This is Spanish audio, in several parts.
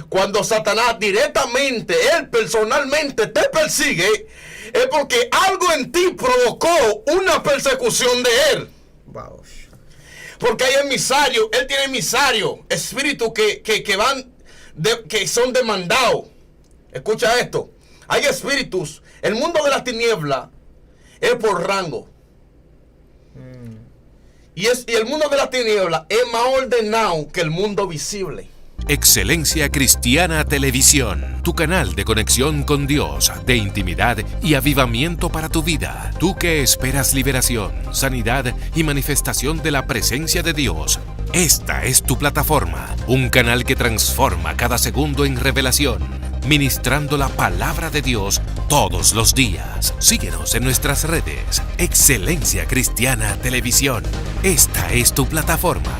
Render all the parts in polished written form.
Cuando Satanás directamente, él personalmente te persigue, es porque algo en ti provocó una persecución de él. Wow. Porque hay emisarios, él tiene emisarios, espíritus que van, que son demandados. Escucha esto. Hay espíritus. El mundo de las tinieblas es por rango. Y el mundo de las tinieblas es más ordenado que el mundo visible. Excelencia Cristiana Televisión, tu canal de conexión con Dios, de intimidad y avivamiento para tu vida. Tú que esperas liberación, sanidad y manifestación de la presencia de Dios. Esta es tu plataforma, un canal que transforma cada segundo en revelación, ministrando la palabra de Dios todos los días. Síguenos en nuestras redes. Excelencia Cristiana Televisión. Esta es tu plataforma.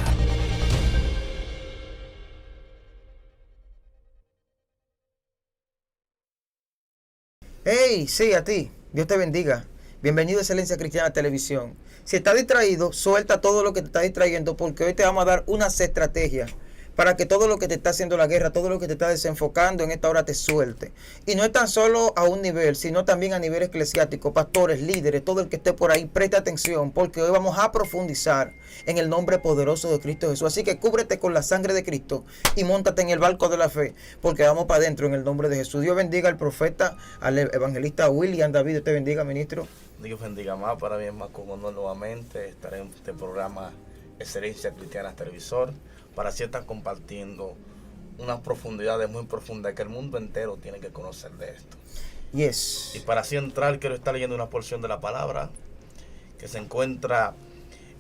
Hey, sí, a ti. Dios te bendiga. Bienvenido a Excelencia Cristiana Televisión. Si estás distraído, suelta todo lo que te está distrayendo, porque hoy te vamos a dar unas estrategias para que todo lo que te está haciendo la guerra, todo lo que te está desenfocando en esta hora te suelte. Y no es tan solo a un nivel, sino también a nivel eclesiástico, pastores, líderes, todo el que esté por ahí, preste atención, porque hoy vamos a profundizar en el nombre poderoso de Cristo Jesús. Así que cúbrete con la sangre de Cristo y móntate en el barco de la fe, porque vamos para adentro en el nombre de Jesús. Dios bendiga al profeta, al evangelista William David. Dios te bendiga, ministro. Dios bendiga más. Para mí es más como nuevamente estaré en este programa Excelencia Cristiana Televisor, para así estar compartiendo unas profundidades muy profundas que el mundo entero tiene que conocer de esto. Yes. Y para así entrar, quiero estar leyendo una porción de la palabra que se encuentra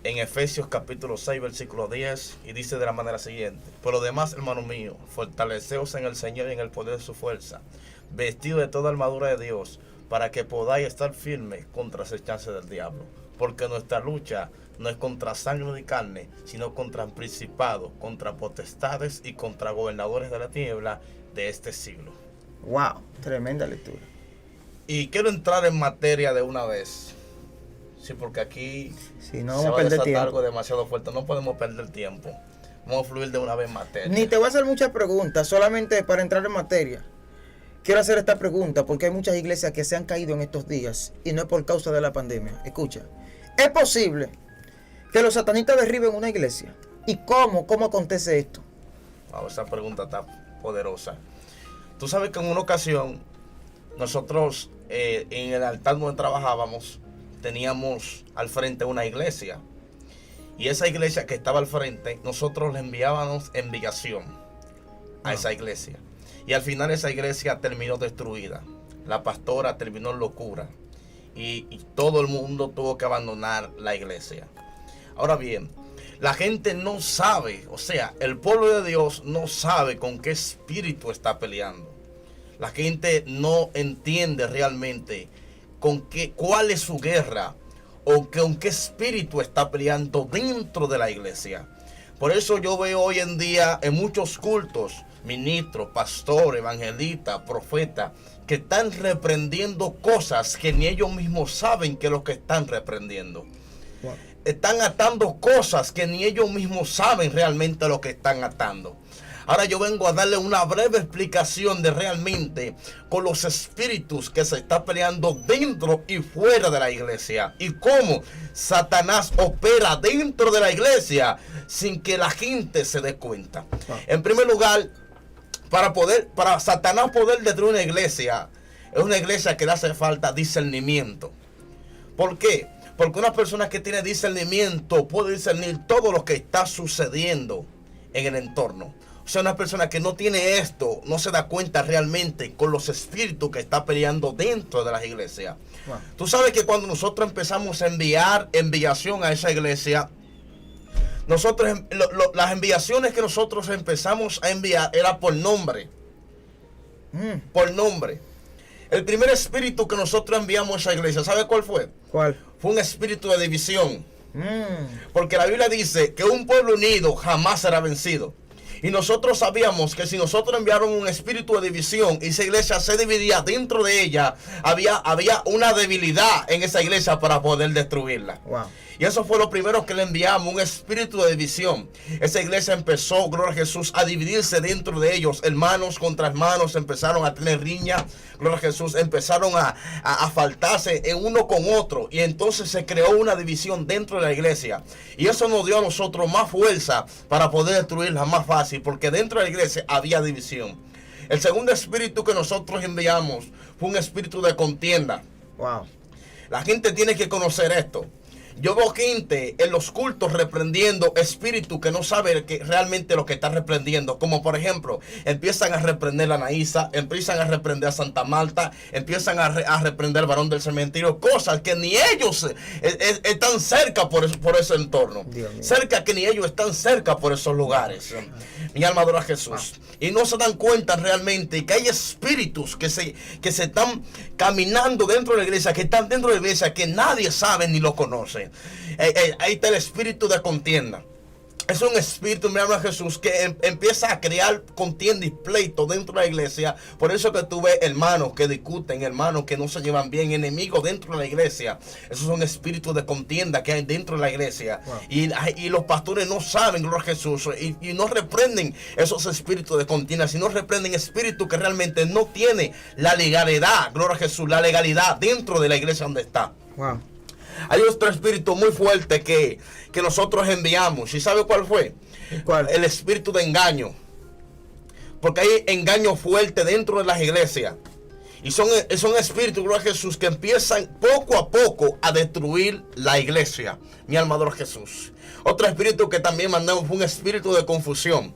en Efesios capítulo 6, versículo 10, y dice de la manera siguiente: por lo demás, hermano mío, fortaleceos en el Señor y en el poder de su fuerza, vestido de toda armadura de Dios, para que podáis estar firmes contra las acechanzas del diablo. Porque nuestra lucha no es contra sangre ni carne, sino contra principados, contra potestades y contra gobernadores de la tiniebla de este siglo. Wow, tremenda lectura. Y quiero entrar en materia de una vez. Sí, porque aquí si no, se vamos va a a perder desatar tiempo. Algo demasiado fuerte. No podemos perder tiempo. Vamos a fluir de una vez en materia. Ni te voy a hacer muchas preguntas, solamente para entrar en materia. Quiero hacer esta pregunta porque hay muchas iglesias que se han caído en estos días y no es por causa de la pandemia. Escucha, ¿es posible que los satanistas derriben una iglesia? ¿Y cómo acontece esto? Wow, esa pregunta está poderosa. Tú sabes que en una ocasión nosotros en el altar donde trabajábamos teníamos al frente una iglesia, y esa iglesia que estaba al frente nosotros le enviábamos enviación a esa iglesia, y al final esa iglesia terminó destruida. La pastora terminó en locura y todo el mundo tuvo que abandonar la iglesia. Ahora bien, la gente no sabe, o sea, el pueblo de Dios no sabe con qué espíritu está peleando. La gente no entiende realmente cuál es su guerra o con qué espíritu está peleando dentro de la iglesia. Por eso yo veo hoy en día en muchos cultos ministros, pastores, evangelistas, profetas que están reprendiendo cosas que ni ellos mismos saben que es lo que están reprendiendo. Wow. Están atando cosas que ni ellos mismos saben realmente lo que están atando. Ahora yo vengo a darle una breve explicación de realmente con los espíritus que se está peleando dentro y fuera de la iglesia, y cómo Satanás opera dentro de la iglesia sin que la gente se dé cuenta. En primer lugar, para Satanás poder destruir una iglesia, es una iglesia que le hace falta discernimiento. ¿Por qué? Porque una persona que tiene discernimiento puede discernir todo lo que está sucediendo en el entorno. O sea, una persona que no tiene esto no se da cuenta realmente con los espíritus que está peleando dentro de las iglesias. Wow. Tú sabes que cuando nosotros empezamos a enviar enviación a esa iglesia, nosotros las enviaciones que nosotros empezamos a enviar era por nombre. Por nombre. El primer espíritu que nosotros enviamos a esa iglesia, ¿sabe cuál fue? ¿Cuál? Fue un espíritu de división. Porque la Biblia dice que un pueblo unido jamás será vencido. Y nosotros sabíamos que si nosotros enviáramos un espíritu de división y esa iglesia se dividía, dentro de ella había una debilidad en esa iglesia para poder destruirla. Wow. Y eso fue lo primero que le enviamos, un espíritu de división. Esa iglesia empezó, gloria a Jesús, a dividirse dentro de ellos. Hermanos contra hermanos empezaron a tener riña, gloria a Jesús, empezaron a faltarse en uno con otro. Y entonces se creó una división dentro de la iglesia. Y eso nos dio a nosotros más fuerza para poder destruirla más fácil, porque dentro de la iglesia había división. El segundo espíritu que nosotros enviamos fue un espíritu de contienda. Wow. La gente tiene que conocer esto. Yo veo gente en los cultos reprendiendo espíritu que no sabe realmente lo que está reprendiendo. Como por ejemplo, empiezan a reprender a Anaísa, empiezan a reprender a Santa Marta, empiezan a reprender al varón del cementerio. Cosas que ni ellos están cerca por ese entorno. Cerca que ni ellos están cerca por esos lugares. Mi alma adora a Jesús. Y no se dan cuenta realmente que hay espíritus que se están caminando dentro de la iglesia, que están dentro de la iglesia, que nadie sabe ni lo conoce. Ahí está el espíritu de contienda. Es un espíritu, mi alma Jesús, que empieza a crear contienda y pleito dentro de la iglesia. Por eso que tú ves hermanos que discuten, hermanos que no se llevan bien, enemigos dentro de la iglesia. Esos son espíritus de contienda que hay dentro de la iglesia. Wow. Y los pastores no saben, gloria a Jesús, y no reprenden esos espíritus de contienda, sino reprenden espíritus que realmente no tienen la legalidad, gloria a Jesús, la legalidad dentro de la iglesia donde está. Wow. Hay otro espíritu muy fuerte que nosotros enviamos. ¿Y sabe cuál fue? ¿Cuál? El espíritu de engaño. Porque hay engaño fuerte dentro de las iglesias. Y son espíritus, gloria a Jesús, que empiezan poco a poco a destruir la iglesia. Mi alma adora a Jesús. Otro espíritu que también mandamos fue un espíritu de confusión.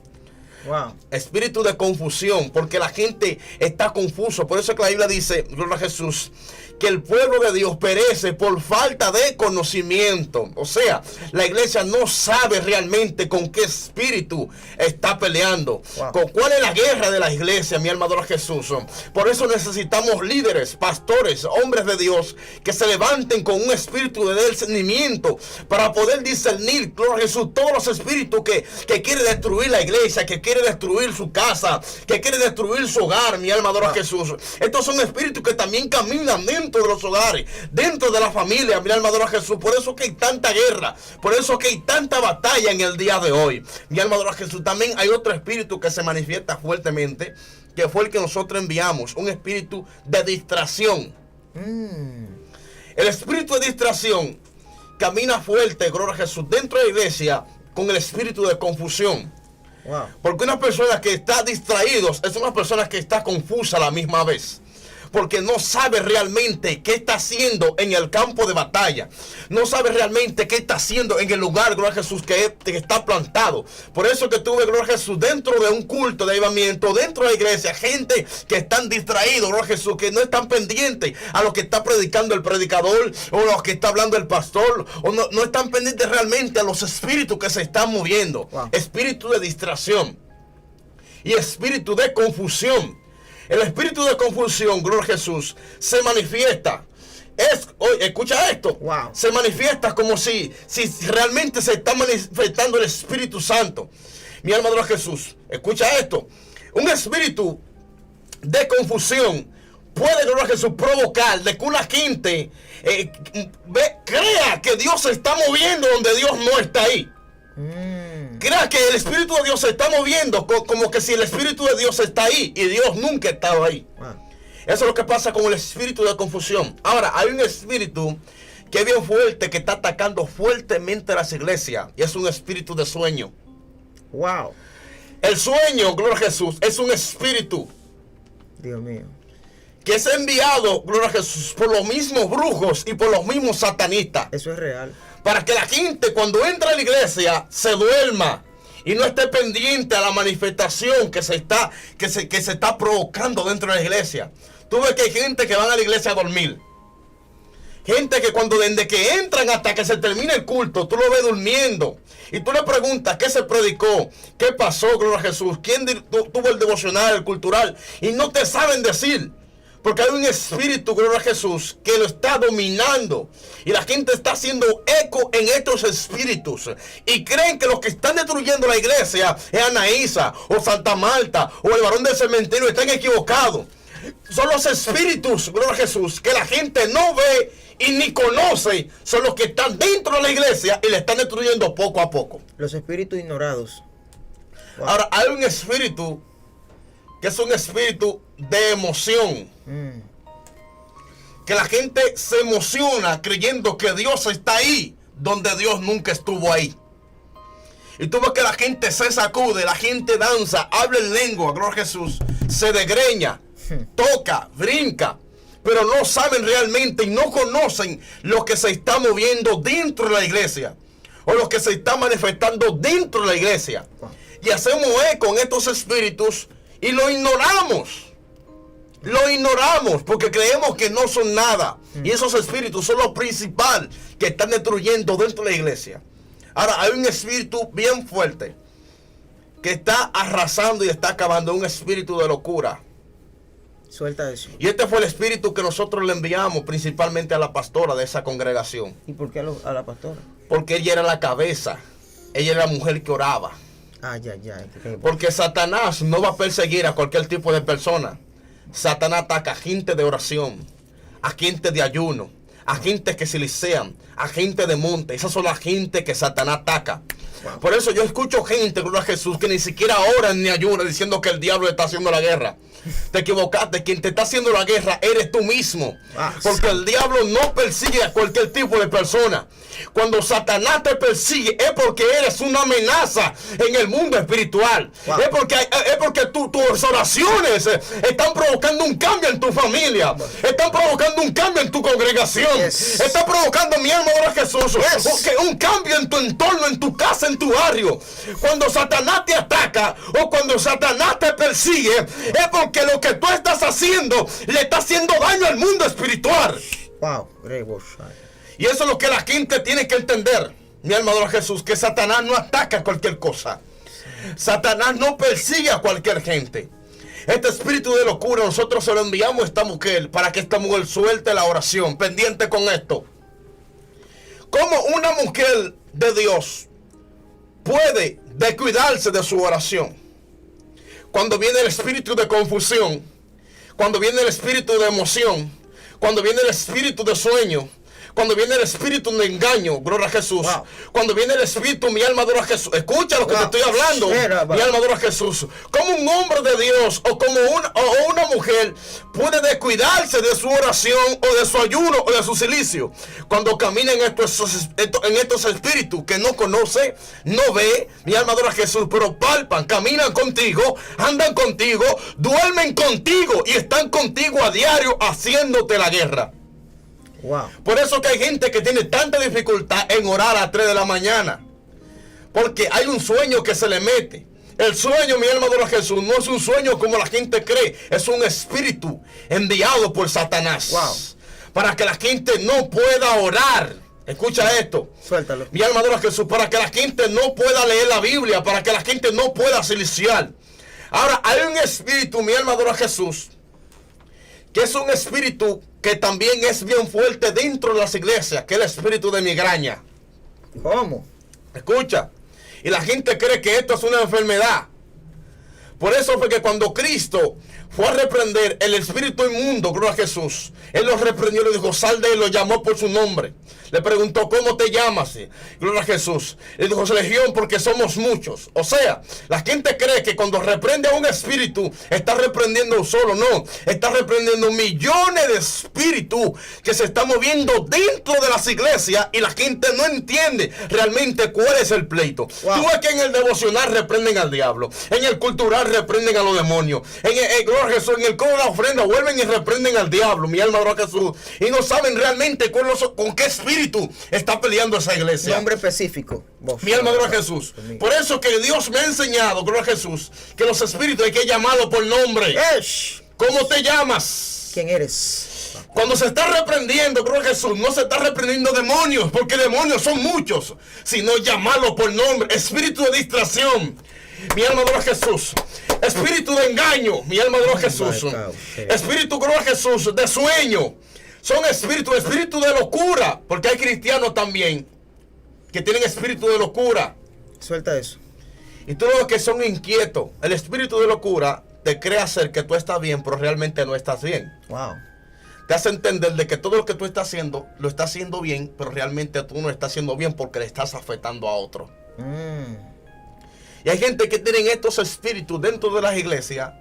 Wow. Espíritu de confusión, porque la gente está confuso. Por eso es que la Biblia dice, gloria a Jesús, que el pueblo de Dios perece por falta de conocimiento. O sea, la iglesia no sabe realmente con qué espíritu está peleando. Wow. Con cuál es la guerra de la iglesia, mi alma adora a Jesús. Por eso necesitamos líderes, pastores, hombres de Dios que se levanten con un espíritu de discernimiento para poder discernir, gloria a Jesús, todos los espíritus que quiere destruir la iglesia, que quiere destruir su casa, que quiere destruir su hogar. Mi alma adora a Jesús. Estos son espíritus que también caminan dentro de los hogares, dentro de la familia. Mi alma adora a Jesús. Por eso que hay tanta guerra, por eso que hay tanta batalla en el día de hoy. Mi alma adora a Jesús. También hay otro espíritu que se manifiesta fuertemente, que fue el que nosotros enviamos, un espíritu de distracción. El espíritu de distracción camina fuerte, gloria a Jesús, dentro de la iglesia con el espíritu de confusión. Wow. Porque una persona que está distraída es una persona que está confusa a la misma vez. Porque no sabe realmente qué está haciendo en el campo de batalla. No sabe realmente qué está haciendo en el lugar, gloria a Jesús, que está plantado. Por eso que tuve, gloria a Jesús, dentro de un culto de avivamiento, dentro de la iglesia, gente que están distraídos, gloria a Jesús, que no están pendientes a lo que está predicando el predicador, o lo que está hablando el pastor, o no están pendientes realmente a los espíritus que se están moviendo. Wow. Espíritu de distracción y espíritu de confusión. El espíritu de confusión, gloria a Jesús, se manifiesta. Oye, escucha esto. Wow. Se manifiesta como si realmente se está manifestando el Espíritu Santo. Mi alma adora a Jesús. Escucha esto. Un espíritu de confusión puede, gloria a Jesús, provocar de que una gente crea que Dios se está moviendo donde Dios no está ahí. Crea que el Espíritu de Dios se está moviendo como que si el Espíritu de Dios está ahí y Dios nunca ha estado ahí. Wow. Eso es lo que pasa con el espíritu de confusión. Ahora, hay un espíritu que es bien fuerte, que está atacando fuertemente a las iglesias, y es un espíritu de sueño. Wow. El sueño, gloria a Jesús, es un espíritu, Dios mío, que es enviado, gloria a Jesús, por los mismos brujos y por los mismos satanistas. Eso es real. Para que la gente cuando entra a la iglesia se duerma y no esté pendiente a la manifestación que se está provocando dentro de la iglesia. Tú ves que hay gente que van a la iglesia a dormir. Gente que desde que entran hasta que se termina el culto, tú lo ves durmiendo. Y tú le preguntas qué se predicó, qué pasó, gloria a Jesús, quién tuvo el devocional, el cultural, y no te saben decir. Porque hay un espíritu, gloria a Jesús, que lo está dominando. Y la gente está haciendo eco en estos espíritus. Y creen que los que están destruyendo la iglesia es Anaísa, o Santa Marta, o el varón del cementerio. Están equivocados. son los espíritus, gloria a Jesús, que la gente no ve y ni conoce, son los que están dentro de la iglesia y le están destruyendo poco a poco. Los espíritus ignorados. Wow. Ahora, hay un espíritu que es un espíritu de emoción. Que la gente se emociona creyendo que Dios está ahí, donde Dios nunca estuvo ahí. Y tú ves que la gente se sacude, la gente danza, habla en lengua, gloria a Jesús, se desgreña, toca, brinca, pero no saben realmente y no conocen lo que se está moviendo dentro de la iglesia o lo que se está manifestando dentro de la iglesia. Y hacemos eco en estos espíritus y lo ignoramos. Lo ignoramos porque creemos que no son nada. Y esos espíritus son lo principal que están destruyendo dentro de la iglesia. Ahora, hay un espíritu bien fuerte que está arrasando y está acabando, un espíritu de locura. Suelta eso. Y este fue el espíritu que nosotros le enviamos principalmente a la pastora de esa congregación. ¿Y por qué a la pastora? Porque ella era la cabeza. Ella era la mujer que oraba. Ya. Porque Satanás no va a perseguir a cualquier tipo de persona. Satanás ataca a gente de oración, a gente de ayuno, a gente que se licean, a gente de monte. Esas son las gente que Satanás ataca. Wow. Por eso yo escucho gente, gloria a Jesús, que ni siquiera oran ni ayunan diciendo que el diablo está haciendo la guerra. Te equivocaste, quien te está haciendo la guerra eres tú mismo. Porque el diablo no persigue a cualquier tipo de persona. Cuando Satanás te persigue es porque eres una amenaza en el mundo espiritual. Wow. Es porque tus oraciones están provocando un cambio en tu familia. Están provocando un cambio en tu congregación. Están provocando, mi alma, gloria a Jesús, un cambio en tu entorno, en tu casa, en tu barrio. Cuando Satanás te ataca o cuando Satanás te persigue es porque lo que tú estás haciendo le está haciendo daño al mundo espiritual. Wow. Y eso es lo que la gente tiene que entender, mi alma adora a Jesús, que Satanás no ataca a cualquier cosa. Satanás no persigue a cualquier gente. Este espíritu de locura nosotros se lo enviamos a esta mujer para que esta mujer suelte la oración. Pendiente con esto. ¿Cómo una mujer de Dios puede descuidarse de su oración? Cuando viene el espíritu de confusión, cuando viene el espíritu de emoción, cuando viene el espíritu de sueño, cuando viene el espíritu de engaño, gloria a Jesús. Wow. Cuando viene el espíritu, mi alma adora a Jesús. Escucha lo que te estoy hablando. Mi alma adora a Jesús. Como un hombre de Dios o como una mujer puede descuidarse de su oración o de su ayuno o de su silicio cuando camina en estos espíritus que no conoce, no ve, mi alma adora a Jesús, pero palpan, caminan contigo, andan contigo, duermen contigo y están contigo a diario haciéndote la guerra. Wow. Por eso que hay gente que tiene tanta dificultad en orar a las 3 de la mañana. Porque hay un sueño que se le mete. El sueño, mi alma adora a Jesús, no es un sueño como la gente cree. Es un espíritu enviado por Satanás. Wow. Para que la gente no pueda orar. Escucha esto. Suéltalo. Mi alma adora a Jesús. Para que la gente no pueda leer la Biblia. Para que la gente no pueda siliciar. Ahora, hay un espíritu, mi alma adora a Jesús, que es un espíritu que también es bien fuerte dentro de las iglesias, que es el espíritu de migraña. ¿Cómo? Escucha. Y la gente cree que esto es una enfermedad. Por eso fue que cuando Cristo fue a reprender el espíritu inmundo, gloria a Jesús, Él lo reprendió, le dijo, sal de él, lo llamó por su nombre. Le preguntó, ¿cómo te llamas? Gloria a Jesús. Le dijo, Legión, porque somos muchos. O sea, la gente cree que cuando reprende a un espíritu, está reprendiendo solo. No, está reprendiendo millones de espíritus que se están moviendo dentro de las iglesias y la gente no entiende realmente cuál es el pleito. Wow. Tú ves que en el devocional reprenden al diablo, en el cultural reprenden a los demonios, gloria a Jesús, en el coro de la ofrenda vuelven y reprenden al diablo, mi alma adora a Jesús, y no saben realmente con qué espíritu está peleando esa iglesia. Nombre específico. Mi alma adora a Jesús. Por eso que Dios me ha enseñado, gloria a Jesús, que los espíritus hay que llamarlos por nombre. ¿Cómo te llamas? ¿Quién eres? Cuando se está reprendiendo, gloria a Jesús, no se está reprendiendo demonios, porque demonios son muchos, sino llamarlos por nombre. Espíritu de distracción, mi alma adora a Jesús. Espíritu de engaño, mi alma adora a Jesús. Espíritu, gloria a Jesús, de sueño. Son espíritu de locura, porque hay cristianos también que tienen espíritu de locura. Suelta eso. Y todos los que son inquietos, el espíritu de locura te crea hacer que tú estás bien, pero realmente no estás bien. Wow. Te hace entender de que todo lo que tú estás haciendo, lo estás haciendo bien, pero realmente tú no estás haciendo bien porque le estás afectando a otro. Y hay gente que tienen estos espíritus dentro de las iglesias.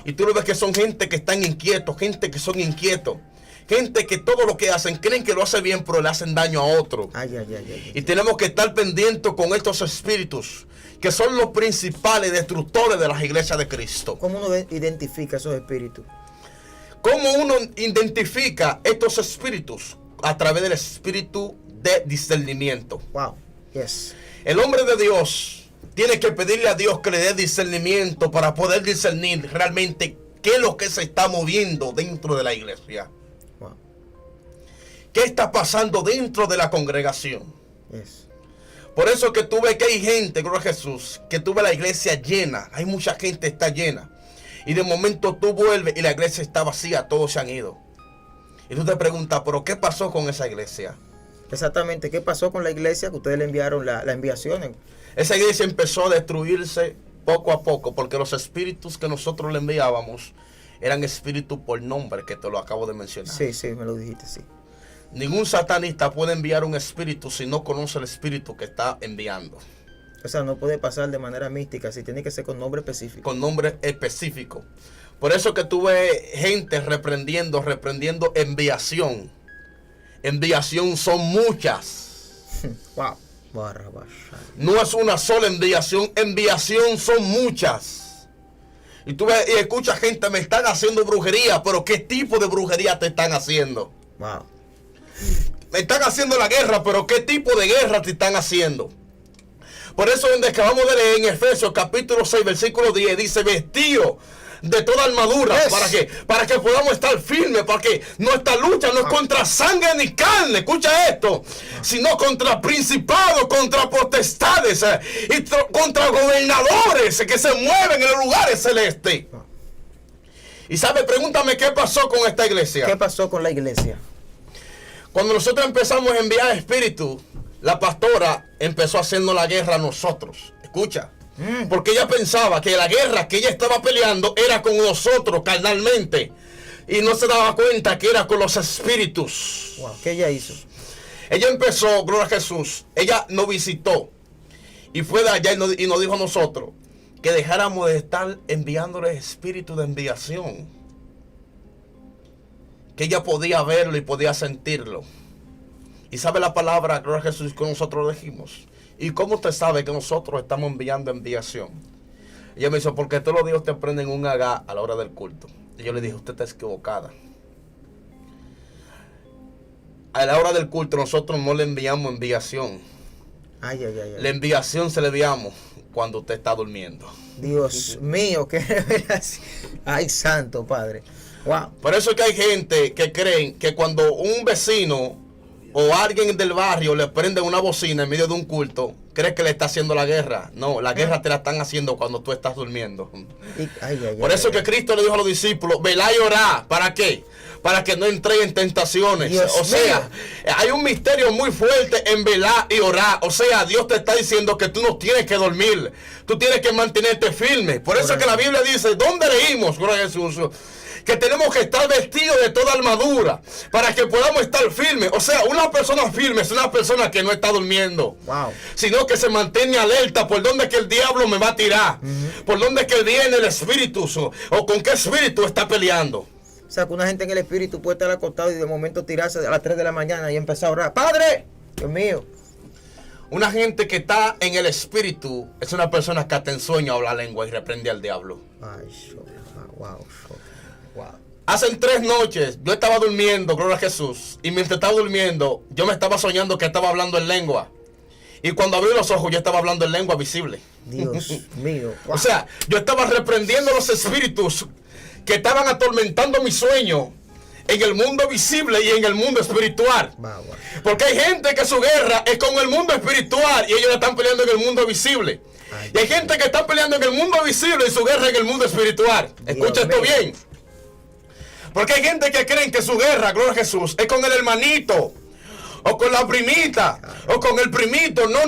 Y tú lo ves que son gente que están inquietos, gente que son inquietos. Gente que todo lo que hacen creen que lo hace bien, pero le hacen daño a otro. Y tenemos que estar pendientes con estos espíritus, que son los principales destructores de las iglesias de Cristo. ¿Cómo uno identifica esos espíritus? ¿Cómo uno identifica estos espíritus? A través del espíritu de discernimiento. Wow. Yes. El hombre de Dios tiene que pedirle a Dios que le dé discernimiento para poder discernir realmente qué es lo que se está moviendo dentro de la iglesia. Wow. ¿Qué está pasando dentro de la congregación? Yes. Por eso que tú ves que hay gente, gloria a Jesús, que tú ves la iglesia llena. Hay mucha gente está llena. Y de momento tú vuelves y la iglesia está vacía, todos se han ido. Y tú te preguntas, ¿pero qué pasó con esa iglesia? Exactamente, ¿qué pasó con la iglesia que ustedes le enviaron la enviación? Esa iglesia empezó a destruirse poco a poco, porque los espíritus que nosotros le enviábamos eran espíritus por nombre, que te lo acabo de mencionar. Sí, me lo dijiste, sí. Ningún satanista puede enviar un espíritu si no conoce el espíritu que está enviando. O sea, no puede pasar de manera mística, si tiene que ser con nombre específico. Con nombre específico. Por eso que tú ves gente reprendiendo enviación. Enviación son muchas. Wow. No es una sola enviación son muchas. Y tú ves y escuchas gente, me están haciendo brujería, pero ¿qué tipo de brujería te están haciendo? Wow. Me están haciendo la guerra, pero ¿qué tipo de guerra te están haciendo? Por eso donde acabamos de leer en Efesios capítulo 6 versículo 10 dice, vestido de toda armadura. Yes. Para que podamos estar firmes, para que nuestra lucha no es contra sangre ni carne, escucha esto, sino contra principados, contra potestades y contra gobernadores que se mueven en los lugares celestes. Y sabe, pregúntame qué pasó con esta iglesia. ¿Qué pasó con la iglesia? Cuando nosotros empezamos a enviar espíritus, la pastora empezó haciendo la guerra a nosotros. Escucha. Porque ella pensaba que la guerra que ella estaba peleando era con nosotros carnalmente. Y no se daba cuenta que era con los espíritus. Wow. ¿Qué ella hizo? Ella empezó, gloria a Jesús. Ella nos visitó. Y fue de allá y nos dijo a nosotros que dejáramos de estar enviándole espíritu de enviación. Que ella podía verlo y podía sentirlo. Y sabe la palabra, gloria a Jesús, que nosotros dijimos. ¿Y cómo usted sabe que nosotros estamos enviando enviación? Ella me dijo, porque todos los días te prenden un agá a la hora del culto. Y yo le dije, usted está equivocada. A la hora del culto nosotros no le enviamos enviación. La enviación se le enviamos cuando usted está durmiendo. Dios mío, qué revelación. Ay, santo Padre. Wow. Por eso es que hay gente que creen que cuando un vecino o alguien del barrio le prende una bocina en medio de un culto, cree que le está haciendo la guerra. No, la guerra te la están haciendo cuando tú estás durmiendo. Por eso que Cristo le dijo a los discípulos, velá y orá. ¿Para qué? Para que no entréis en tentaciones. Dios o sea, hay un misterio muy fuerte en velar y orar. O sea, Dios te está diciendo que tú no tienes que dormir. Tú tienes que mantenerte firme. Por eso que la Biblia dice, ¿dónde leímos, gloria a Jesús? Que tenemos que estar vestidos de toda armadura para que podamos estar firmes. O sea, una persona firme es una persona que no está durmiendo, sino que se mantiene alerta por dónde que el diablo me va a tirar, por dónde que viene el espíritu o con qué espíritu está peleando. O sea, que una gente en el espíritu puede estar acostado y de momento tirarse a las 3 de la mañana y empezar a orar. ¡Padre! Dios mío. Una gente que está en el espíritu es una persona que hasta en sueño habla lengua y reprende al diablo. Ay, wow. Hace 3 noches yo estaba durmiendo, gloria a Jesús, y mientras estaba durmiendo yo me estaba soñando que estaba hablando en lengua. Y cuando abrí los ojos yo estaba hablando en lengua visible. Dios mío. O sea, yo estaba reprendiendo los espíritus que estaban atormentando mi sueño en el mundo visible y en el mundo espiritual. Porque hay gente que su guerra es con el mundo espiritual y ellos están peleando en el mundo visible. Y hay gente que está peleando en el mundo visible y su guerra en el mundo espiritual. Escucha esto bien. Porque hay gente que creen que su guerra, gloria a Jesús, es con el hermanito o con la primita, o con el primito. No.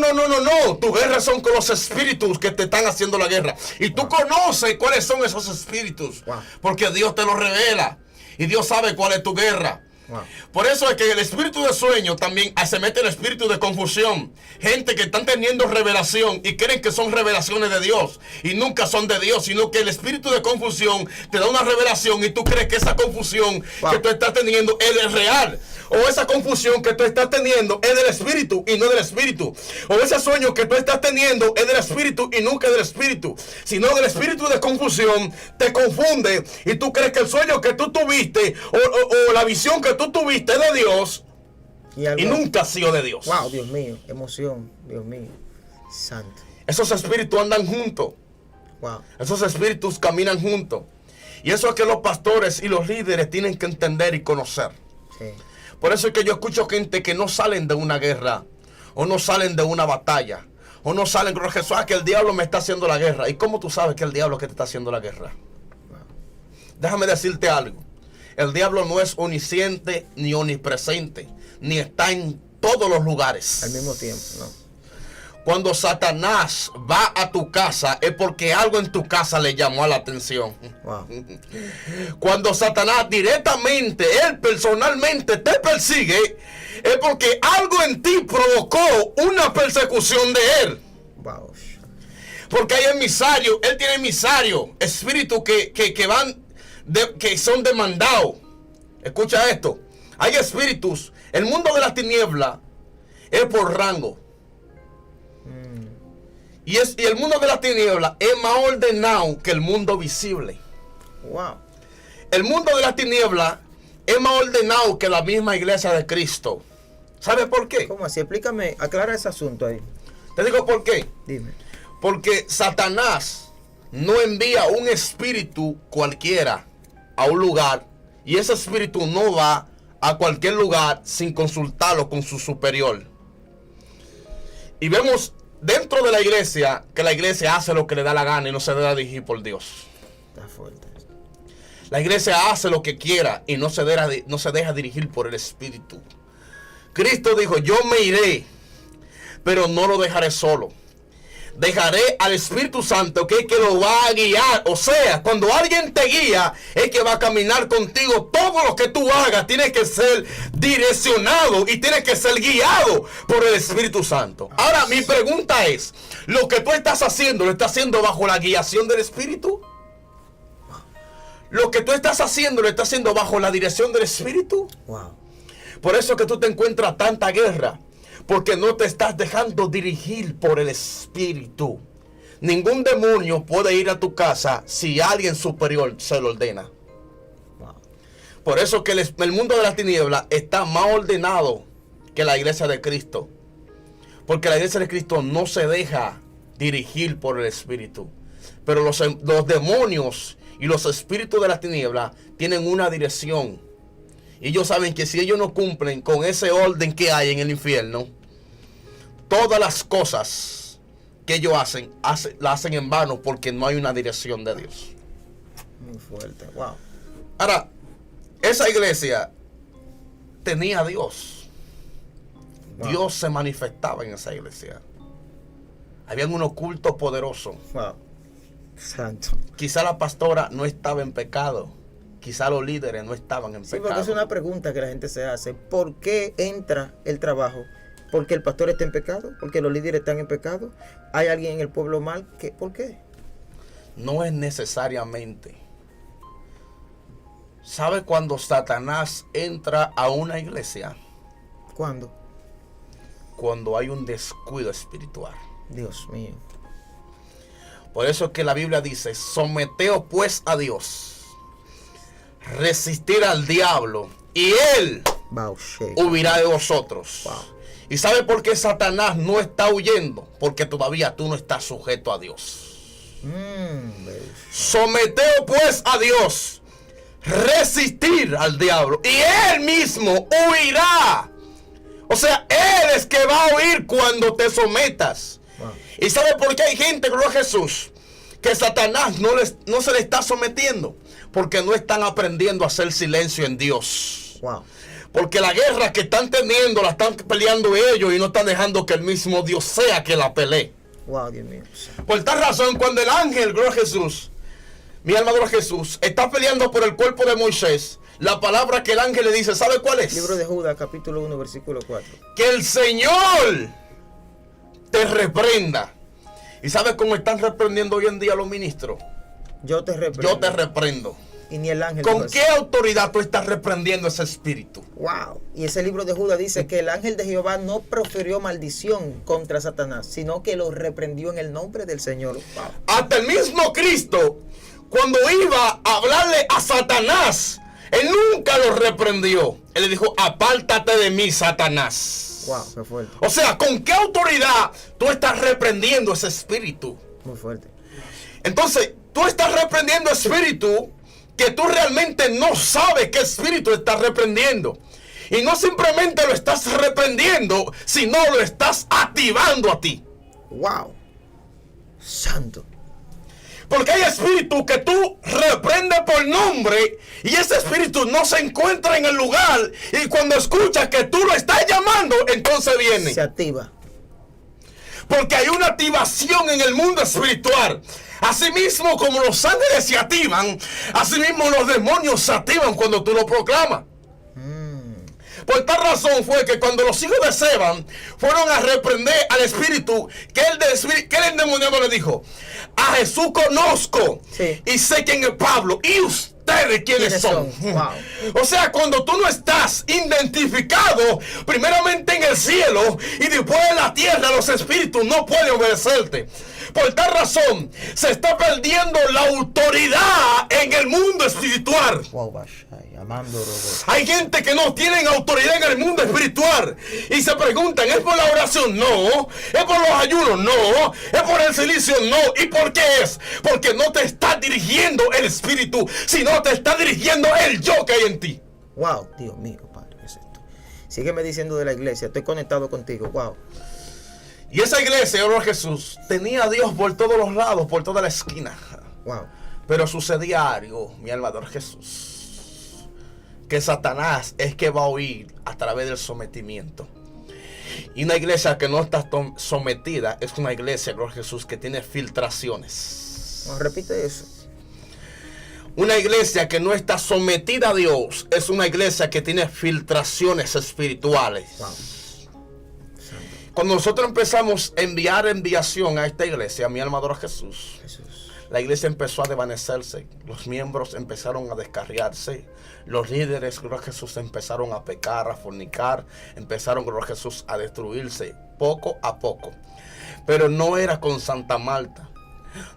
Tu guerra son con los espíritus que te están haciendo la guerra. Y tú conoces cuáles son esos espíritus. Porque Dios te los revela. Y Dios sabe cuál es tu guerra. Por eso es que el espíritu de sueño también se mete el espíritu de confusión. Gente que están teniendo revelación y creen que son revelaciones de Dios y nunca son de Dios, sino que el espíritu de confusión te da una revelación y tú crees que esa confusión que tú estás teniendo es real. O esa confusión que tú estás teniendo es del espíritu y no del espíritu. O ese sueño que tú estás teniendo es del espíritu y nunca es del espíritu. Sino del espíritu de confusión te confunde y tú crees que el sueño que tú tuviste o la visión que tú tuviste es de Dios y nunca ha sido de Dios. Wow, Dios mío, emoción, Dios mío, santo. Esos espíritus andan juntos. Wow. Esos espíritus caminan juntos. Y eso es que los pastores y los líderes tienen que entender y conocer. Sí. Por eso es que yo escucho gente que no salen de una guerra, o no salen de una batalla, o no salen con Jesús, que el diablo me está haciendo la guerra. ¿Y cómo tú sabes que el diablo es que te está haciendo la guerra? Déjame decirte algo. El diablo no es omnisciente ni omnipresente, ni está en todos los lugares. Al mismo tiempo, ¿no? Cuando Satanás va a tu casa es porque algo en tu casa le llamó la atención. Wow. Cuando Satanás directamente, él personalmente te persigue, es porque algo en ti provocó una persecución de él. Wow. Porque hay emisarios, él tiene emisarios, espíritus que van, que son demandados. Escucha esto, hay espíritus, el mundo de la tiniebla es por rango. Y el mundo de la tiniebla es más ordenado que el mundo visible. Wow. El mundo de la tiniebla es más ordenado que la misma iglesia de Cristo. ¿Sabe por qué? ¿Cómo así? Explícame, aclara ese asunto ahí. Te digo por qué. Dime. Porque Satanás no envía un espíritu cualquiera a un lugar. Y ese espíritu no va a cualquier lugar sin consultarlo con su superior. Y vemos dentro de la iglesia que la iglesia hace lo que le da la gana y no se deja dirigir por Dios. Está fuerte. La iglesia hace lo que quiera y no se deja dirigir por el Espíritu. Cristo dijo, yo me iré, pero no lo dejaré solo. Dejaré al Espíritu Santo que es que lo va a guiar. O sea, cuando alguien te guía, es que va a caminar contigo. Todo lo que tú hagas tiene que ser direccionado y tiene que ser guiado por el Espíritu Santo. Ahora, mi pregunta es, ¿lo que tú estás haciendo, lo estás haciendo bajo la guiación del Espíritu? ¿Lo que tú estás haciendo, lo estás haciendo bajo la dirección del Espíritu? Wow. Por eso que tú te encuentras tanta guerra. Porque no te estás dejando dirigir por el Espíritu. Ningún demonio puede ir a tu casa si alguien superior se lo ordena. Wow. Por eso que el mundo de las tinieblas está más ordenado que la iglesia de Cristo. Porque la iglesia de Cristo no se deja dirigir por el Espíritu. Pero los demonios y los espíritus de las tinieblas tienen una dirección. Y ellos saben que si ellos no cumplen con ese orden que hay en el infierno, todas las cosas que ellos la hacen en vano porque no hay una dirección de Dios. Muy fuerte, wow. Ahora, esa iglesia tenía a Dios. Wow. Dios se manifestaba en esa iglesia. Habían unos cultos poderosos. Wow. Santo. Quizá la pastora no estaba en pecado. Quizá los líderes no estaban en pecado. Sí, porque es una pregunta que la gente se hace. ¿Por qué entra el trabajo? ¿Porque el pastor está en pecado? ¿Porque los líderes están en pecado? ¿Hay alguien en el pueblo mal? ¿Por qué? No es necesariamente. ¿Sabe cuando Satanás entra a una iglesia? ¿Cuándo? Cuando hay un descuido espiritual. Dios mío. Por eso es que la Biblia dice, someteos pues a Dios. Resistir al diablo y él huirá de vosotros. Wow. ¿Y sabe por qué Satanás no está huyendo? Porque todavía tú no estás sujeto a Dios. Someteo pues a Dios, resistir al diablo y él mismo huirá. O sea, él es que va a huir cuando te sometas. Wow. ¿Y sabe por qué hay gente, gloria a Jesús, que Satanás no se le está sometiendo? Porque no están aprendiendo a hacer silencio en Dios. Wow. Porque la guerra que están teniendo la están peleando ellos y no están dejando que el mismo Dios sea que la pelee. Wow, Dios mío. Por tal razón, cuando el ángel, gloria a Jesús, mi alma adora a Jesús, está peleando por el cuerpo de Moisés, la palabra que el ángel le dice, ¿sabe cuál es? Libro de Judas, capítulo 1, versículo 4. Que el Señor te reprenda. ¿Y sabes cómo están reprendiendo hoy en día los ministros? Yo te reprendo. Yo te reprendo. Y ni el ángel. ¿Con qué autoridad tú estás reprendiendo ese espíritu? Wow. Y ese libro de Judas dice que el ángel de Jehová no profirió maldición contra Satanás, sino que lo reprendió en el nombre del Señor. Wow. Hasta el mismo Cristo, cuando iba a hablarle a Satanás, él nunca lo reprendió. Él le dijo, apártate de mí, Satanás. Wow, qué fuerte. O sea, ¿con qué autoridad tú estás reprendiendo ese espíritu? Muy fuerte. Entonces, tú estás reprendiendo espíritu que tú realmente no sabes qué espíritu estás reprendiendo. Y no simplemente lo estás reprendiendo, sino lo estás activando a ti. Wow. Santo. Porque hay espíritus que tú reprendes por nombre y ese espíritu no se encuentra en el lugar. Y cuando escuchas que tú lo estás llamando, entonces viene. Se activa. Porque hay una activación en el mundo espiritual. Asimismo como los ángeles se activan, asimismo los demonios se activan cuando tú lo proclamas. Por tal razón fue que cuando los hijos de Seban fueron a reprender al espíritu, que el endemoniado le dijo, a Jesús conozco, sí, y sé quién es Pablo, y ustedes quiénes son. Wow. O sea, cuando tú no estás identificado primeramente en el cielo y después en la tierra, los espíritus no pueden obedecerte. Por tal razón, se está perdiendo la autoridad en el mundo espiritual. Hay gente que no tiene autoridad en el mundo espiritual y se preguntan, ¿es por la oración? No. ¿Es por los ayunos? No. ¿Es por el silicio? No. ¿Y por qué es? Porque no te está dirigiendo el espíritu, sino te está dirigiendo el yo que hay en ti. Wow, Dios mío, Padre, ¿qué es esto? Sígueme diciendo de la iglesia, estoy conectado contigo. Wow. Y esa iglesia, oh Jesús, tenía a Dios por todos los lados, por toda la esquina. Wow. Pero sucedía algo, mi alma adora a Jesús, que Satanás es que va a oír a través del sometimiento. Y una iglesia que no está sometida es una iglesia, gloria a Jesús, que tiene filtraciones. No, repite eso. Una iglesia que no está sometida a Dios es una iglesia que tiene filtraciones espirituales. Wow. Cuando nosotros empezamos a enviar enviación a esta iglesia, mi alma adora a Jesús, la iglesia empezó a desvanecerse, los miembros empezaron a descarriarse, los líderes, gloria a Jesús, empezaron a pecar, a fornicar, empezaron, gloria a Jesús, a destruirse poco a poco. Pero no era con Santa Marta,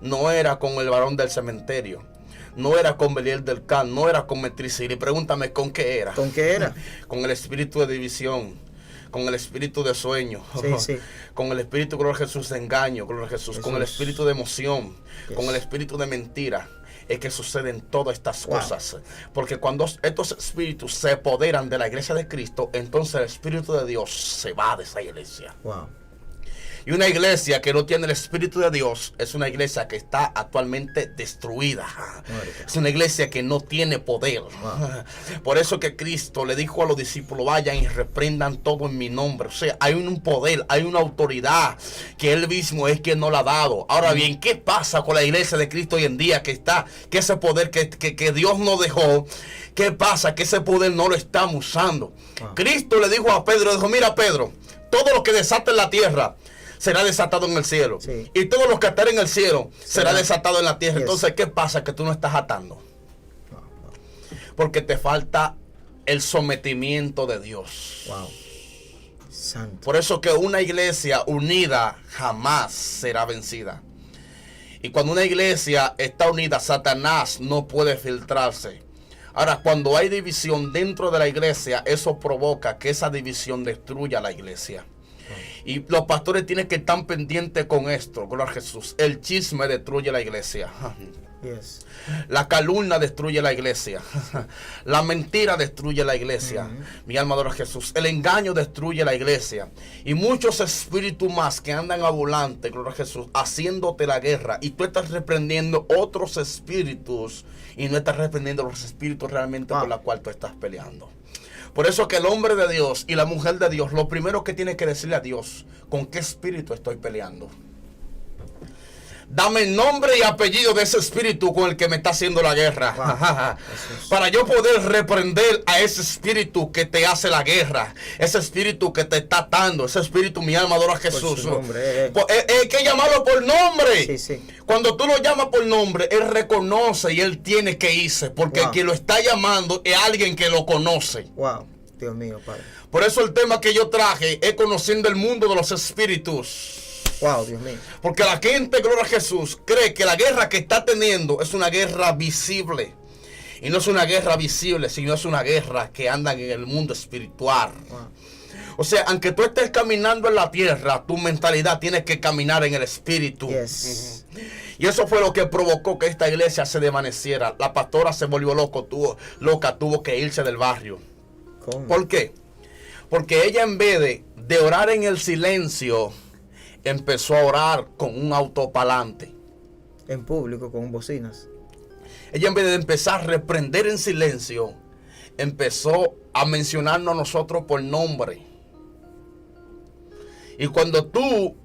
no era con el varón del cementerio, no era con Beliel del Can, no era con Metrisiri. Pregúntame, ¿con qué era? ¿Con qué era? Con el espíritu de división, con el espíritu de sueño, sí, sí, con el espíritu, gloria a Jesús, de engaño, gloria a Jesús, con el espíritu de emoción, con el espíritu de mentira. Es que suceden todas estas cosas. Porque cuando estos espíritus se apoderan de la iglesia de Cristo, entonces el espíritu de Dios se va de esa iglesia. Wow. Y una iglesia que no tiene el Espíritu de Dios es una iglesia que está actualmente destruida. Es una iglesia que no tiene poder. Por eso que Cristo le dijo a los discípulos, vayan y reprendan todo en mi nombre. O sea, hay un poder, hay una autoridad que Él mismo es quien nos la ha dado. Ahora bien, ¿qué pasa con la iglesia de Cristo hoy en día? Que ese poder que Dios nos dejó, ¿qué pasa? Que ese poder no lo estamos usando. Cristo le dijo a Pedro, dijo, mira Pedro, todo lo que desata en la tierra será desatado en el cielo. Sí. Y todo lo que atar en el cielo será desatado en la tierra. Yes. Entonces, ¿qué pasa? Que tú no estás atando. Porque te falta el sometimiento de Dios. Wow. Santo. Por eso que una iglesia unida jamás será vencida. Y cuando una iglesia está unida, Satanás no puede filtrarse. Ahora, cuando hay división dentro de la iglesia, eso provoca que esa división destruya la iglesia. Y los pastores tienen que estar pendientes con esto, gloria a Jesús. El chisme destruye la iglesia. Yes. La calumnia destruye la iglesia. La mentira destruye la iglesia. Mi alma adora a Jesús. El engaño destruye la iglesia. Y muchos espíritus más que andan ambulantes, gloria a Jesús, haciéndote la guerra. Y tú estás reprendiendo otros espíritus y no estás reprendiendo los espíritus realmente por la cual tú estás peleando. Por eso que el hombre de Dios y la mujer de Dios, lo primero que tiene que decirle a Dios, ¿con qué espíritu estoy peleando? Dame el nombre y apellido de ese espíritu con el que me está haciendo la guerra. Wow. Para yo poder reprender a ese espíritu que te hace la guerra. Ese espíritu que te está atando. Ese espíritu, mi alma adora a Jesús. Hay que llamarlo por nombre. Sí, sí. Cuando tú lo llamas por nombre, él reconoce y él tiene que irse. Porque quien lo está llamando es alguien que lo conoce. Wow, Dios mío, Padre. Por eso el tema que yo traje es conociendo el mundo de los espíritus. Wow, Dios mío. Porque la gente, gloria a Jesús, cree que la guerra que está teniendo es una guerra visible. Y no es una guerra visible, sino es una guerra que anda en el mundo espiritual. Wow. O sea, aunque tú estés caminando en la tierra, tu mentalidad tiene que caminar en el espíritu. Yes. Y eso fue lo que provocó que esta iglesia se desvaneciera. La pastora se volvió loca, tuvo que irse del barrio. ¿Cómo? ¿Por qué? Porque ella, en vez de orar en el silencio, empezó a orar con un autopalante. En público, con bocinas. Ella, en vez de empezar a reprender en silencio, empezó a mencionarnos a nosotros por nombre. Y cuando tú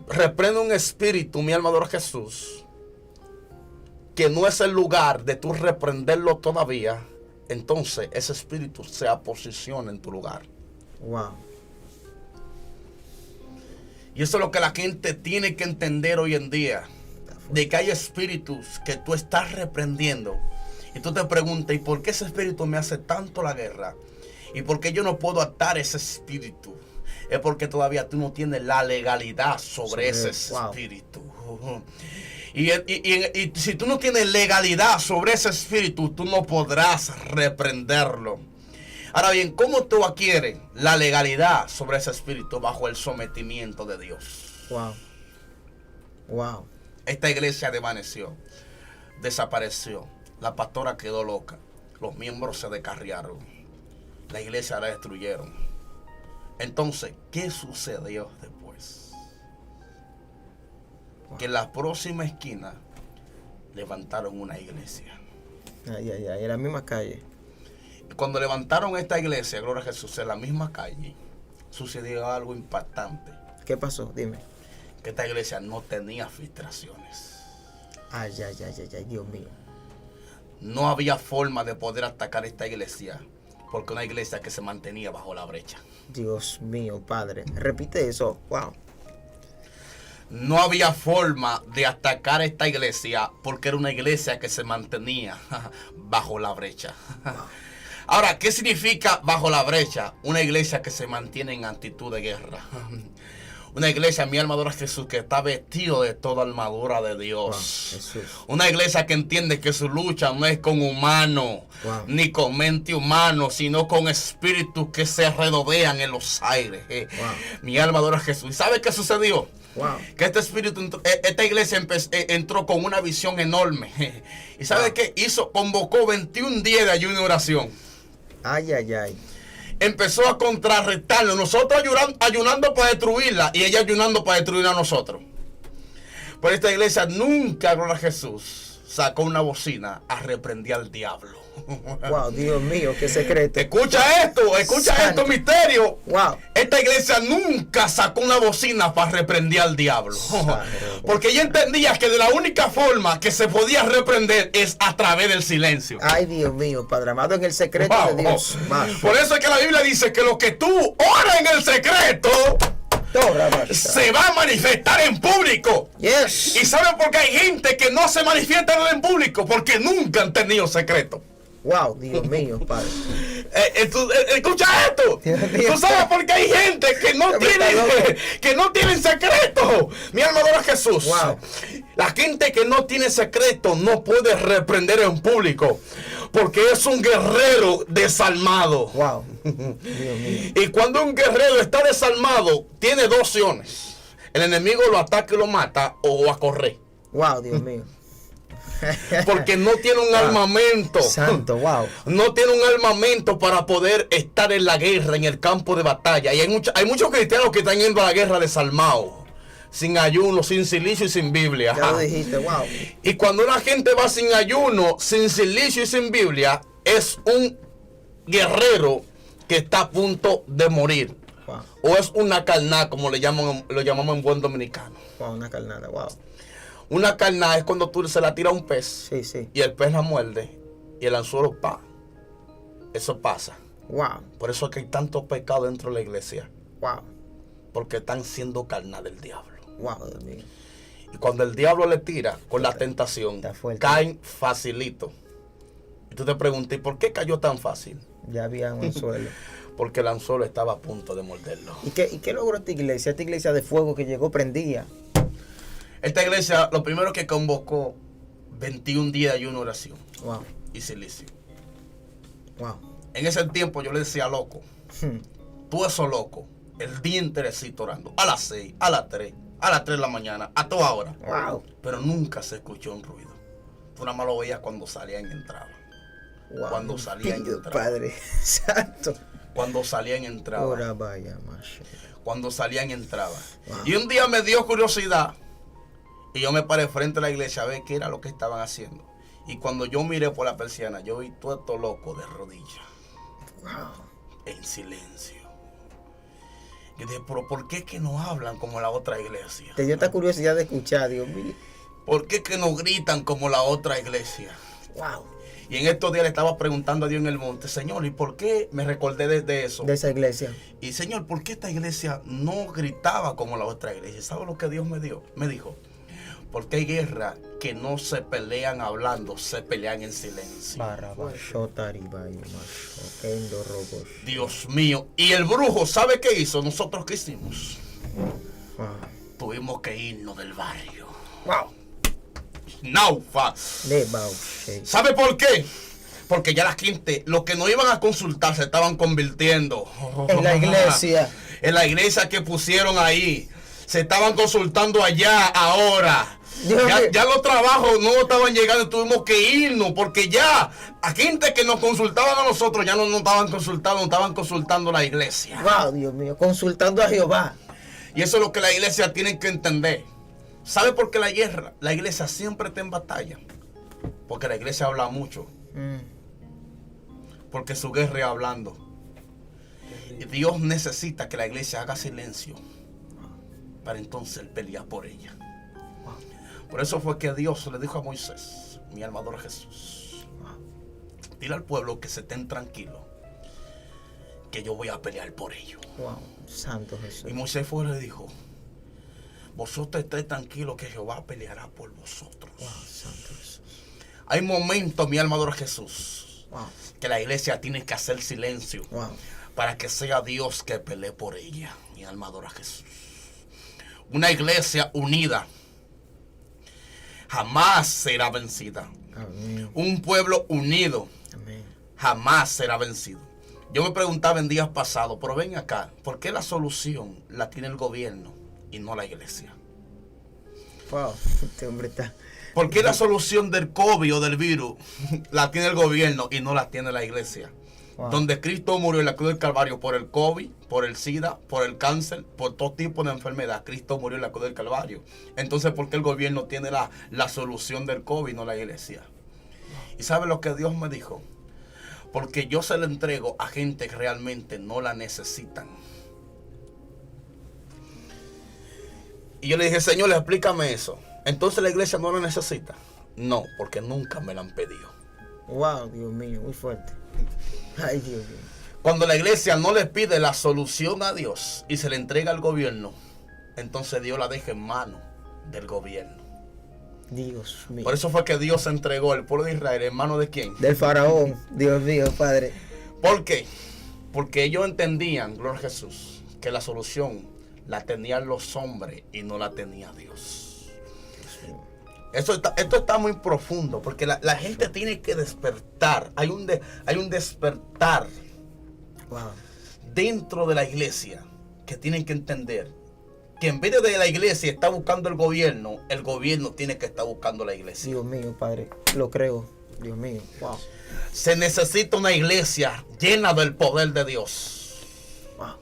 reprendes un espíritu, mi alma adora a Jesús, que no es el lugar de tú reprenderlo todavía, entonces ese espíritu se posiciona en tu lugar. Wow. Y eso es lo que la gente tiene que entender hoy en día. De que hay espíritus que tú estás reprendiendo. Y tú te preguntas, ¿y por qué ese espíritu me hace tanto la guerra? ¿Y por qué yo no puedo atar ese espíritu? Es porque todavía tú no tienes la legalidad sobre ese espíritu. Y si tú no tienes legalidad sobre ese espíritu, tú no podrás reprenderlo. Ahora bien, ¿cómo tú adquieres la legalidad sobre ese espíritu? Bajo el sometimiento de Dios. Wow. Wow. Esta iglesia desvaneció, desapareció. La pastora quedó loca. Los miembros se descarriaron. La iglesia la destruyeron. Entonces, ¿qué sucedió después? Wow. Que en la próxima esquina levantaron una iglesia. Ay, ay, ay, en la misma calle. Cuando levantaron esta iglesia, gloria a Jesús, en la misma calle, sucedió algo impactante. ¿Qué pasó? Dime. Que esta iglesia no tenía filtraciones. Ay, ay, ay, ay, ay, Dios mío. No había forma de poder atacar esta iglesia, porque una iglesia que se mantenía bajo la brecha. Dios mío, Padre. Repite eso. Wow. No había forma de atacar esta iglesia, porque era una iglesia que se mantenía bajo la brecha. Wow. Ahora, ¿qué significa bajo la brecha? Una iglesia que se mantiene en actitud de guerra. Una iglesia, mi alma adora a Jesús, que está vestido de toda armadura de Dios. Wow, una iglesia que entiende que su lucha no es con humanos, wow, ni con mente humano, sino con espíritus que se redodean en los aires. Wow. Mi alma adora a Jesús. ¿Y sabe qué sucedió? Wow. Que este espíritu, esta iglesia entró con una visión enorme. ¿Y sabe qué hizo? Convocó 21 días de ayuno y oración. Ay, ay, ay. Empezó a contrarrestarlo. Nosotros ayunando para destruirla y ella ayunando para destruir a nosotros. Pero esta iglesia nunca, gloria a Jesús, sacó una bocina a reprender al diablo. Wow, Dios mío, qué secreto. Escucha esto, Santo. misterio. Wow. Esta iglesia nunca sacó una bocina para reprender al diablo. Porque ella entendía que de la única forma que se podía reprender es a través del silencio. Ay, Dios mío, Padre amado, en el secreto de Dios. Wow. Por eso es que la Biblia dice que lo que tú oras en el secreto se va a manifestar en público. Yes. ¿Y saben por qué hay gente que no se manifiesta en público? Porque nunca han tenido secreto. Wow, Dios mío, Padre. Escucha esto. Tú sabes por qué hay gente que no tienen secreto. Mi alma adora a Jesús. Wow. La gente que no tiene secreto no puede reprender en público, porque es un guerrero desalmado. Wow. Dios mío. Y cuando un guerrero está desalmado, tiene dos opciones: el enemigo lo ataca y lo mata, o a correr. Wow, Dios mío. Porque no tiene un armamento. Santo, wow. No tiene un armamento para poder estar en la guerra, en el campo de batalla. Y hay muchos cristianos que están yendo a la guerra desalmados, sin ayuno, sin silicio y sin Biblia. Ya lo dijiste, wow. Y cuando una gente va sin ayuno, sin silicio y sin Biblia, es un guerrero que está a punto de morir. Wow. O es una carnada, como lo llamamos en buen dominicano. Wow, una carnada, wow. Una carnada es cuando tú se la tiras a un pez Sí, sí. y el pez la muerde y el anzuelo Eso pasa. Wow, Por eso es que hay tanto pecado dentro de la iglesia. wow, Porque están siendo carnada del diablo. wow, Dios mío. Y cuando el diablo le tira con la tentación, Está fuerte. caen facilito. Y tú te preguntas, ¿y por qué cayó tan fácil? Ya había un anzuelo. Porque el anzuelo estaba a punto de morderlo. ¿Y qué logró esta iglesia? Esta iglesia de fuego que llegó prendía. Esta iglesia, lo primero que convocó, 21 días y una oración Wow, y silicio. wow. En ese tiempo yo le decía loco, tú eso loco, el día enterecito orando, a las 6, a las 3, a las 3 de la mañana, a toda hora. Wow. Pero nunca se escuchó un ruido. Tú nada más lo veías cuando salían y entraban. Wow. Cuando salían y Dios, entraban. Padre Santo. Cuando salían y entraban. Ora vaya, macho. Cuando salían y entraban. Wow. Y un día me dio curiosidad. Y yo me paré frente a la iglesia a ver qué era lo que estaban haciendo. Y cuando yo miré por la persiana, yo vi todo esto loco de rodillas. Wow. En silencio. Yo dije, pero ¿por qué que no hablan como la otra iglesia? Te dio esta curiosidad de escuchar, Dios mío. ¿Por qué que no gritan como la otra iglesia? Wow. Y en estos días le estaba preguntando a Dios en el monte, Señor, ¿y por qué me recordé de eso? De esa iglesia. Y Señor, ¿por qué esta iglesia no gritaba como la otra iglesia? ¿Sabes lo que Dios me dijo? Porque hay guerras que no se pelean hablando, se pelean en silencio. Dios mío. Y el brujo, ¿sabe qué hizo? ¿Nosotros qué hicimos? Wow. Tuvimos que irnos del barrio. Wow. Naufa. ¿Sabe por qué? Porque ya la gente, los que no iban a consultar, se estaban convirtiendo. En la iglesia. En la iglesia que pusieron ahí. Se estaban consultando allá ahora. Ya los trabajos no estaban llegando, tuvimos que irnos porque ya a gente que nos consultaban a nosotros ya no nos estaban consultando, nos estaban consultando la iglesia. Wow, Dios mío, consultando a Jehová. Y eso es lo que la iglesia tiene que entender. ¿Sabe por qué la iglesia siempre está en batalla? Porque la iglesia habla mucho. Porque su guerra es hablando. Y Dios necesita que la iglesia haga silencio para entonces él pelear por ella. Por eso fue que Dios le dijo a Moisés, mi alma adora a Jesús, dile al pueblo que se estén tranquilos, que yo voy a pelear por ellos. Wow, Santo Jesús. Y Moisés fue y le dijo, vosotros estéis tranquilos que Jehová peleará por vosotros. Wow, Santo Jesús. Hay momentos, mi alma adora a Jesús, Wow. que la iglesia tiene que hacer silencio, Wow. para que sea Dios que pelee por ella. Mi alma adora a Jesús. Una iglesia unida jamás será vencida. Amén. Un pueblo unido Amén. jamás será vencido. Yo me preguntaba en días pasados, pero ven acá, ¿por qué la solución la tiene el gobierno y no la iglesia? Wow, este hombre está. ¿Por qué la solución del COVID o del virus la tiene el gobierno y no la tiene la iglesia? Wow. Donde Cristo murió en la cruz del Calvario por el COVID, por el SIDA, por el cáncer, por todo tipo de enfermedad. Cristo murió en la cruz del Calvario. Entonces, ¿por qué el gobierno tiene la solución del COVID y no la iglesia? ¿Y sabe lo que Dios me dijo? Porque yo se la entrego a gente que realmente no la necesitan. Y yo le dije, Señor, explícame eso. Entonces la iglesia no la necesita. No, porque nunca me la han pedido. Wow, Dios mío, muy fuerte. Ay, Dios mío. Cuando la iglesia no le pide la solución a Dios y se le entrega al gobierno, entonces Dios la deja en manos del gobierno. Dios mío. Por eso fue que Dios entregó al pueblo de Israel en manos de quién. Del faraón, Dios mío, Padre. ¿Por qué? Porque ellos entendían, gloria a Jesús, que la solución la tenían los hombres y no la tenía Dios. Esto está muy profundo porque la gente tiene que despertar. Hay un despertar Wow. dentro de la iglesia que tienen que entender que en vez de la iglesia está buscando el gobierno tiene que estar buscando la iglesia. Dios mío, Padre, lo creo. Dios mío, wow. Se necesita una iglesia llena del poder de Dios. Wow.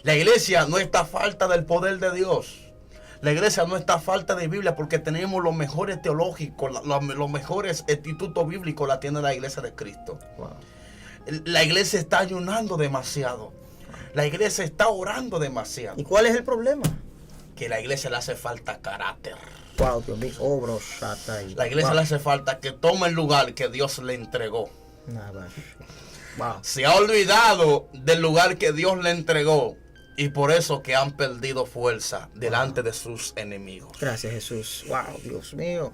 La iglesia no está a falta del poder de Dios. La iglesia no está a falta de Biblia porque tenemos los mejores teológicos, los mejores institutos bíblicos la tiene la iglesia de Cristo. Wow. La iglesia está ayunando demasiado. La iglesia está orando demasiado. ¿Y cuál es el problema? Que la iglesia le hace falta carácter. Wow, Dios mío. Oh, bro, shata ahí. La iglesia Wow. le hace falta que tome el lugar que Dios le entregó. Nada. Wow. Se ha olvidado del lugar que Dios le entregó y por eso que han perdido fuerza delante de sus enemigos. Gracias, Jesús. Wow, Dios mío.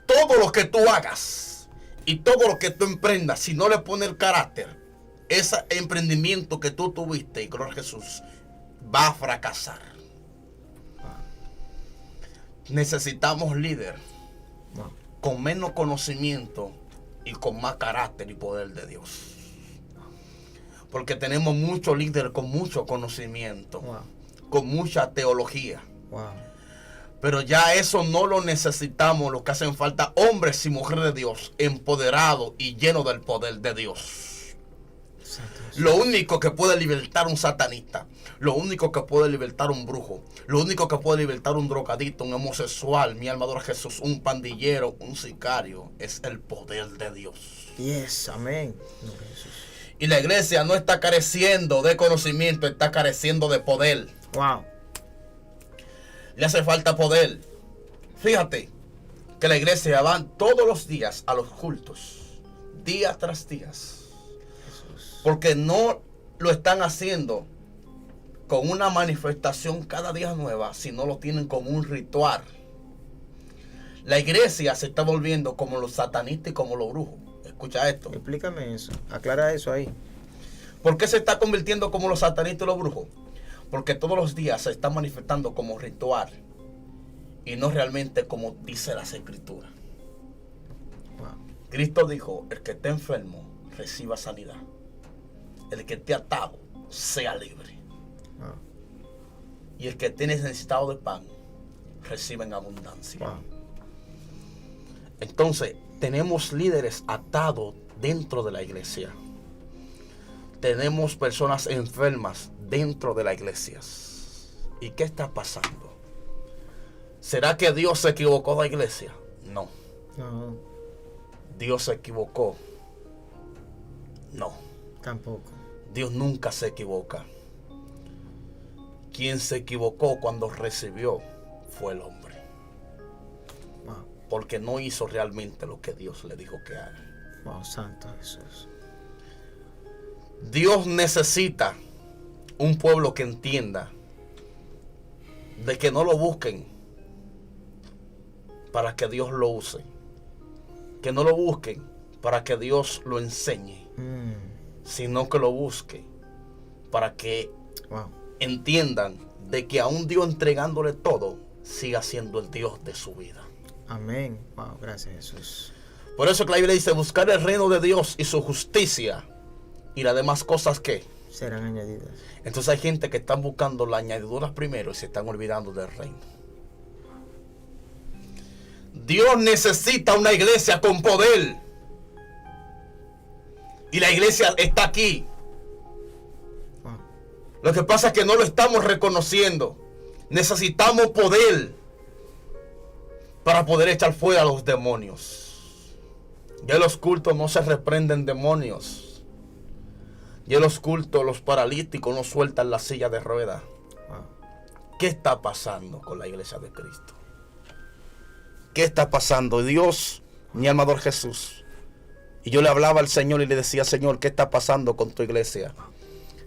Todo lo que tú hagas y todo lo que tú emprendas, si no le pones el carácter, ese emprendimiento que tú tuviste, y gloria a Jesús, va a fracasar. Necesitamos líder Wow. con menos conocimiento y con más carácter y poder de Dios. Porque tenemos muchos líderes con mucho conocimiento, Wow. con mucha teología. Wow. Pero ya eso no lo necesitamos. Lo que hacen falta hombres y mujeres de Dios, empoderados y llenos del poder de Dios. Santo Jesús. Lo único que puede libertar un satanista, lo único que puede libertar un brujo, lo único que puede libertar un drogadicto, un homosexual, mi alma adora a Jesús, un pandillero, un sicario, es el poder de Dios. Yes, amén. No, Jesús. Y la iglesia no está careciendo de conocimiento, está careciendo de poder. Wow. Le hace falta poder. Fíjate que la iglesia va todos los días a los cultos, día tras día. Porque no lo están haciendo con una manifestación cada día nueva, sino lo tienen como un ritual. La iglesia se está volviendo como los satanistas y como los brujos. Escucha esto. Explícame eso. Aclara eso ahí. ¿Por qué se está convirtiendo como los satanistas y los brujos? Porque todos los días se está manifestando como ritual y no realmente como dice las escrituras. Wow. Cristo dijo, el que esté enfermo reciba sanidad. El que esté atado sea libre. Wow. Y el que esté necesitado de pan reciba en abundancia. Wow. Entonces, tenemos líderes atados dentro de la iglesia. Tenemos personas enfermas dentro de la iglesia. ¿Y qué está pasando? ¿Será que Dios se equivocó de la iglesia? No. No, ¿Dios se equivocó? No. tampoco. Dios nunca se equivoca. Quien se equivocó cuando recibió fue el hombre. Wow. Porque no hizo realmente lo que Dios le dijo que haga. Wow, Santo Jesús. Dios necesita un pueblo que entienda de que no lo busquen para que Dios lo use. Que no lo busquen para que Dios lo enseñe, sino que lo busque para que Wow. entiendan de que aún Dios entregándole todo, siga siendo el Dios de su vida. Amén. Wow, gracias Jesús. Por eso que la Biblia dice, buscar el reino de Dios y su justicia y las demás cosas que. Serán añadidas. Entonces hay gente que están buscando las añadiduras primero y se están olvidando del reino. Dios necesita una iglesia con poder. Y la iglesia está aquí. Wow. Lo que pasa es que no lo estamos reconociendo. Necesitamos poder para poder echar fuera a los demonios. Ya en los cultos no se reprenden demonios. Ya en los cultos los paralíticos no sueltan la silla de ruedas. Wow. ¿Qué está pasando con la iglesia de Cristo? ¿Qué está pasando? Dios, mi amador Jesús. Y yo le hablaba al Señor y le decía, Señor, ¿qué está pasando con tu iglesia?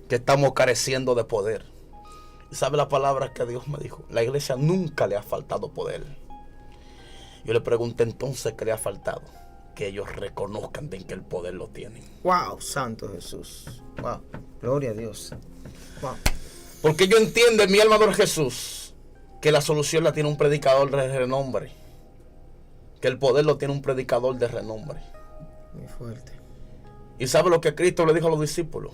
Que estamos careciendo de poder. ¿Y sabe la palabra que Dios me dijo? La iglesia nunca le ha faltado poder. Yo le pregunté entonces qué le ha faltado. Que ellos reconozcan de que el poder lo tienen. Wow, Santo Jesús. Wow. Gloria a Dios. Wow. Porque yo entiendo en mi alma de Jesús que la solución la tiene un predicador de renombre. Que el poder lo tiene un predicador de renombre. Muy fuerte. ¿Y sabe lo que Cristo le dijo a los discípulos?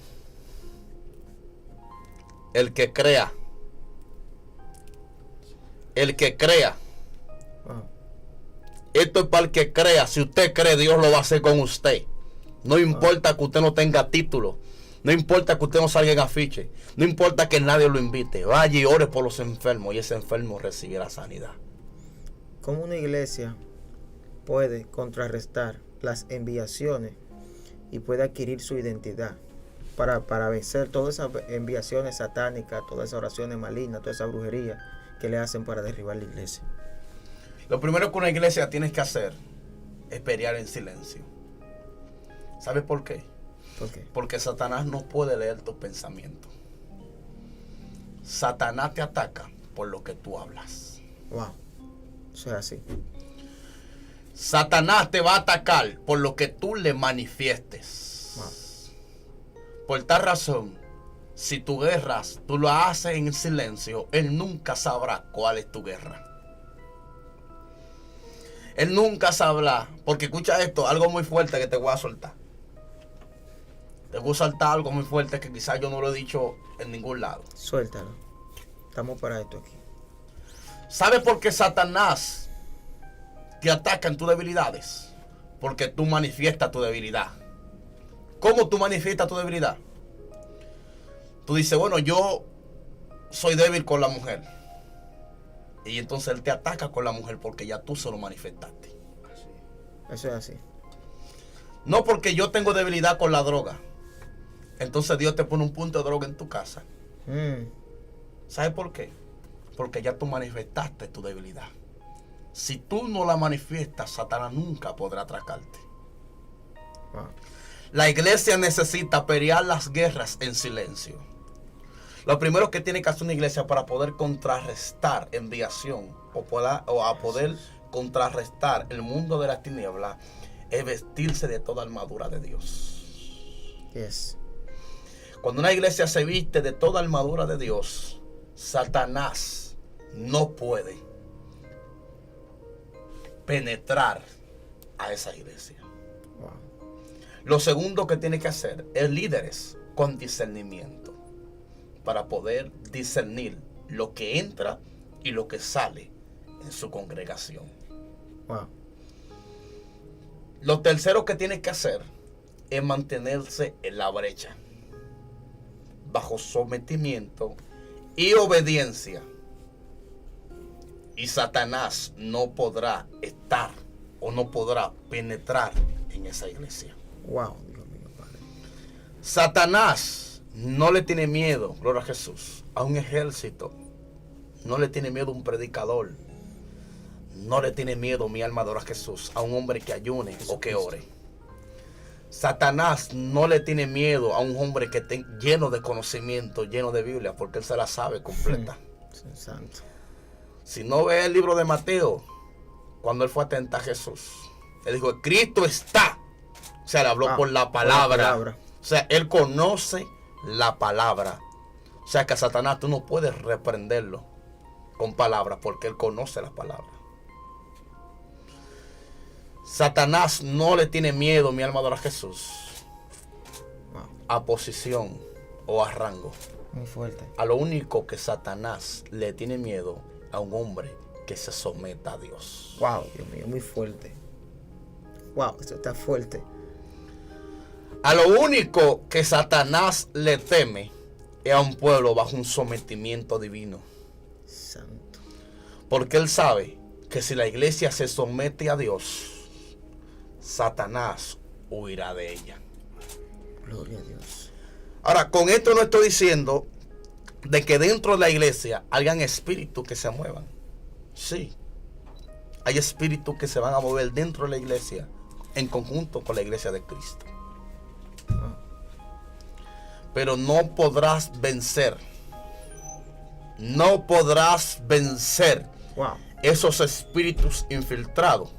El que crea. El que crea. Wow. Esto es para el que crea. Si usted cree, Dios lo va a hacer con usted. No importa que usted no tenga título. No importa que usted no salga en afiche. No importa que nadie lo invite. Vaya y ore por los enfermos y ese enfermo recibirá sanidad. ¿Cómo una iglesia puede contrarrestar las enviaciones y puede adquirir su identidad para vencer todas esas enviaciones satánicas, todas esas oraciones malignas, toda esa brujería que le hacen para derribar la iglesia? Lo primero que una iglesia tiene que hacer es pelear en silencio. ¿Sabes por qué? ¿Por qué? Porque Satanás no puede leer tus pensamientos. Satanás te ataca por lo que tú hablas. Wow. Eso es así. Satanás te va a atacar por lo que tú le manifiestes. Wow. Por tal razón, si tu guerra tú lo haces en silencio, él nunca sabrá cuál es tu guerra. Él nunca sabrá, porque escucha esto, algo muy fuerte que te voy a soltar. Te voy a soltar algo muy fuerte que quizás yo no lo he dicho en ningún lado. Suéltalo. Estamos para esto aquí. ¿Sabes por qué Satanás te ataca en tus debilidades? Porque tú manifiestas tu debilidad. ¿Cómo tú manifiestas tu debilidad? Tú dices, bueno, yo soy débil con la mujer. Y entonces él te ataca con la mujer porque ya tú se lo manifestaste. Eso es así. No porque yo tengo debilidad con la droga. Entonces Dios te pone un punto de droga en tu casa. ¿Sabes por qué? Porque ya tú manifestaste tu debilidad. Si tú no la manifiestas, Satanás nunca podrá atracarte. Wow. La iglesia necesita pelear las guerras en silencio. Lo primero que tiene que hacer una iglesia para poder contrarrestar enviación o poder contrarrestar el mundo de las tinieblas es vestirse de toda armadura de Dios. Yes. Cuando una iglesia se viste de toda armadura de Dios, Satanás no puede penetrar a esa iglesia. Wow. Lo segundo que tiene que hacer es líderes con discernimiento para poder discernir lo que entra y lo que sale en su congregación. Wow. Lo tercero que tiene que hacer es mantenerse en la brecha, bajo sometimiento y obediencia. Y Satanás no podrá estar o no podrá penetrar en esa iglesia. Wow, Dios mío, Padre. Satanás no le tiene miedo, gloria a Jesús, a un ejército. No le tiene miedo a un predicador. No le tiene miedo, mi alma adora a Jesús, a un hombre que ayune o que ore. Satanás no le tiene miedo a un hombre que esté lleno de conocimiento, lleno de Biblia, porque él se la sabe completa. Santo. Si no ve el libro de Mateo, cuando él fue a tentar a Jesús, él dijo, Cristo está. O sea, le habló por la palabra. O sea, él conoce la palabra. O sea, que a Satanás tú no puedes reprenderlo con palabras, porque él conoce la palabra. Satanás no le tiene miedo, mi alma adora a Jesús, a posición o a rango. Muy fuerte. A lo único que Satanás le tiene miedo a un hombre que se someta a Dios. Wow, Dios mío, muy fuerte. Wow, esto está fuerte. A lo único que Satanás le teme es a un pueblo bajo un sometimiento divino. Santo. Porque él sabe que si la iglesia se somete a Dios, Satanás huirá de ella. Gloria a Dios. Ahora, con esto no estoy diciendo de que dentro de la iglesia hayan espíritus que se muevan. Sí, hay espíritus que se van a mover dentro de la iglesia en conjunto con la iglesia de Cristo. Pero no podrás vencer. No podrás vencer Wow. esos espíritus infiltrados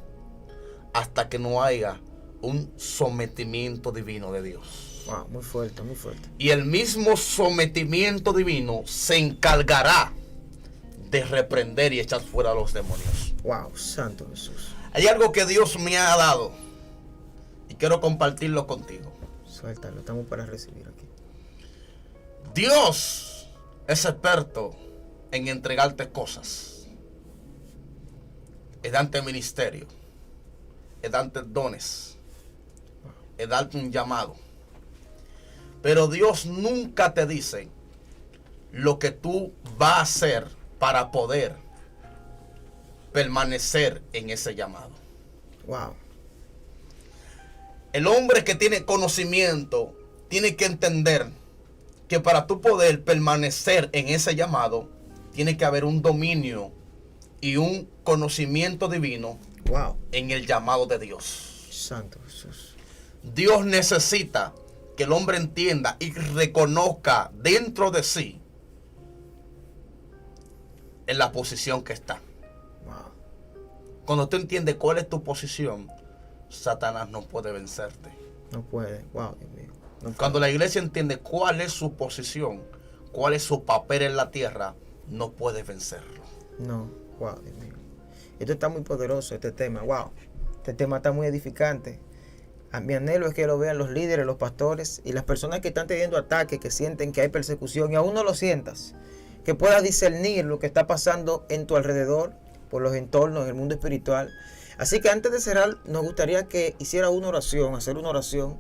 hasta que no haya un sometimiento divino de Dios. Wow, muy fuerte, muy fuerte. Y el mismo sometimiento divino se encargará de reprender y echar fuera a los demonios. Wow, Santo Jesús. Hay algo que Dios me ha dado y quiero compartirlo contigo. Suéltalo, estamos para recibir aquí. Dios es experto en entregarte cosas, es darte ministerio, es darte dones, es darte un llamado. Pero Dios nunca te dice lo que tú vas a hacer para poder permanecer en ese llamado. Wow. El hombre que tiene conocimiento tiene que entender que para tú poder permanecer en ese llamado, tiene que haber un dominio y un conocimiento divino Wow. en el llamado de Dios. Santo Jesús. Dios necesita que el hombre entienda y reconozca dentro de sí en la posición que está. Wow. Cuando tú entiendes cuál es tu posición, Satanás no puede vencerte. No puede. Wow, Dios mío. No puede. Cuando la iglesia entiende cuál es su posición, cuál es su papel en la tierra, no puede vencerlo. No. Wow, Dios mío. Esto está muy poderoso, este tema. Wow. Este tema está muy edificante. A mi anhelo es que lo vean los líderes, los pastores y las personas que están teniendo ataques, que sienten que hay persecución y aún no lo sientas. Que puedas discernir lo que está pasando en tu alrededor, por los entornos, en el mundo espiritual. Así que antes de cerrar, nos gustaría que hiciera una oración, hacer una oración,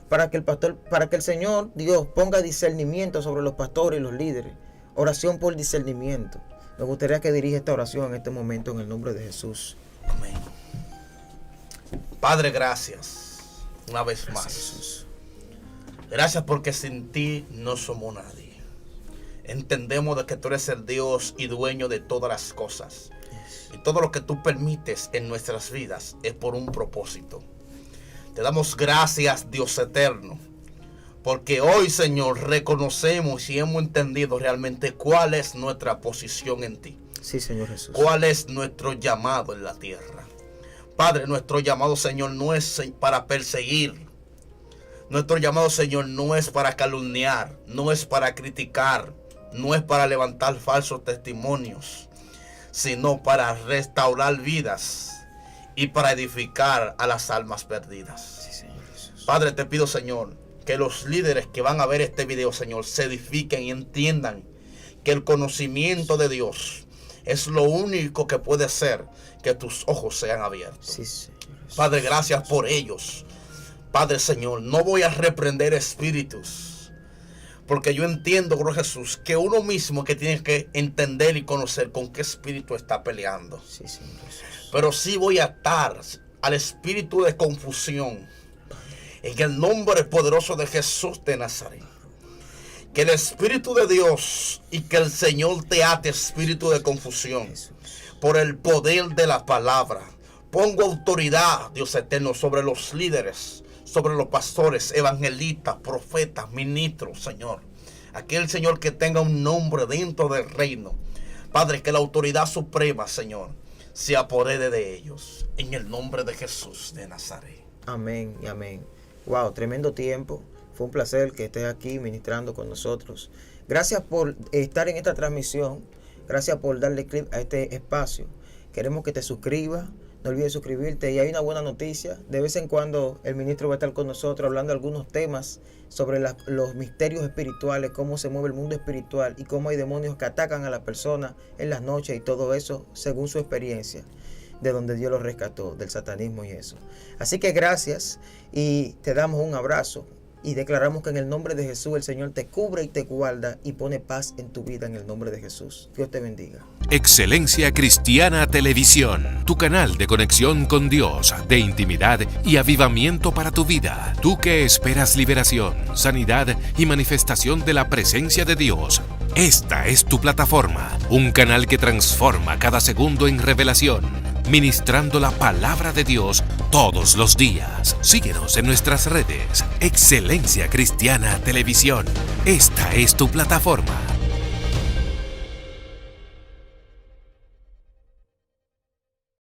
para que el Señor, Dios, ponga discernimiento sobre los pastores y los líderes. Oración por discernimiento. Nos gustaría que dirija esta oración en este momento en el nombre de Jesús. Amén. Padre, gracias. Una vez Gracias, más. Jesús. Gracias porque sin ti no somos nadie. Entendemos de que tú eres el Dios y dueño de todas las cosas. Y todo lo que tú permites en nuestras vidas es por un propósito. Te damos gracias, Dios eterno, porque hoy, Señor, reconocemos y hemos entendido realmente cuál es nuestra posición en ti. Sí, Señor Jesús. Cuál es nuestro llamado en la tierra. Padre, nuestro llamado, Señor, no es para perseguir. Nuestro llamado, Señor, no es para calumniar, no es para criticar, no es para levantar falsos testimonios, sino para restaurar vidas y para edificar a las almas perdidas. Sí, Señor Jesús. Padre, te pido, Señor, que los líderes que van a ver este video, Señor, se edifiquen y entiendan que el conocimiento de Dios es lo único que puede hacer que tus ojos sean abiertos. Sí, Señor Jesús. Padre, gracias por ellos. Padre, Señor, no voy a reprender espíritus, porque yo entiendo, Gloria a Jesús, que uno mismo que tiene que entender y conocer con qué espíritu está peleando. Sí, Señor Jesús. Pero sí voy a atar al espíritu de confusión en el nombre poderoso de Jesús de Nazaret. Que el Espíritu de Dios y que el Señor te ate espíritu de confusión Jesús. por el poder de la palabra. Pongo autoridad, Dios eterno, sobre los líderes, sobre los pastores, evangelistas, profetas, ministros, Señor. Aquel, Señor, que tenga un nombre dentro del reino. Padre, que la autoridad suprema, Señor, se apodere de ellos. En el nombre de Jesús de Nazaret. Amén y amén. Wow, tremendo tiempo. Fue un placer que estés aquí ministrando con nosotros. Gracias por estar en esta transmisión. Gracias por darle clic a este espacio. Queremos que te suscribas. No olvides suscribirte. Y hay una buena noticia. De vez en cuando el ministro va a estar con nosotros hablando de algunos temas sobre los misterios espirituales, cómo se mueve el mundo espiritual y cómo hay demonios que atacan a la persona en las noches y todo eso según su experiencia, de donde Dios los rescató, del satanismo y eso. Así que gracias y te damos un abrazo. Y declaramos que en el nombre de Jesús el Señor te cubre y te guarda y pone paz en tu vida en el nombre de Jesús. Dios te bendiga. Excelencia Cristiana Televisión, tu canal de conexión con Dios, de intimidad y avivamiento para tu vida. Tú que esperas liberación, sanidad y manifestación de la presencia de Dios. Esta es tu plataforma, un canal que transforma cada segundo en revelación, ministrando la palabra de Dios todos los días. Síguenos en nuestras redes. Excelencia Cristiana Televisión. Esta es tu plataforma.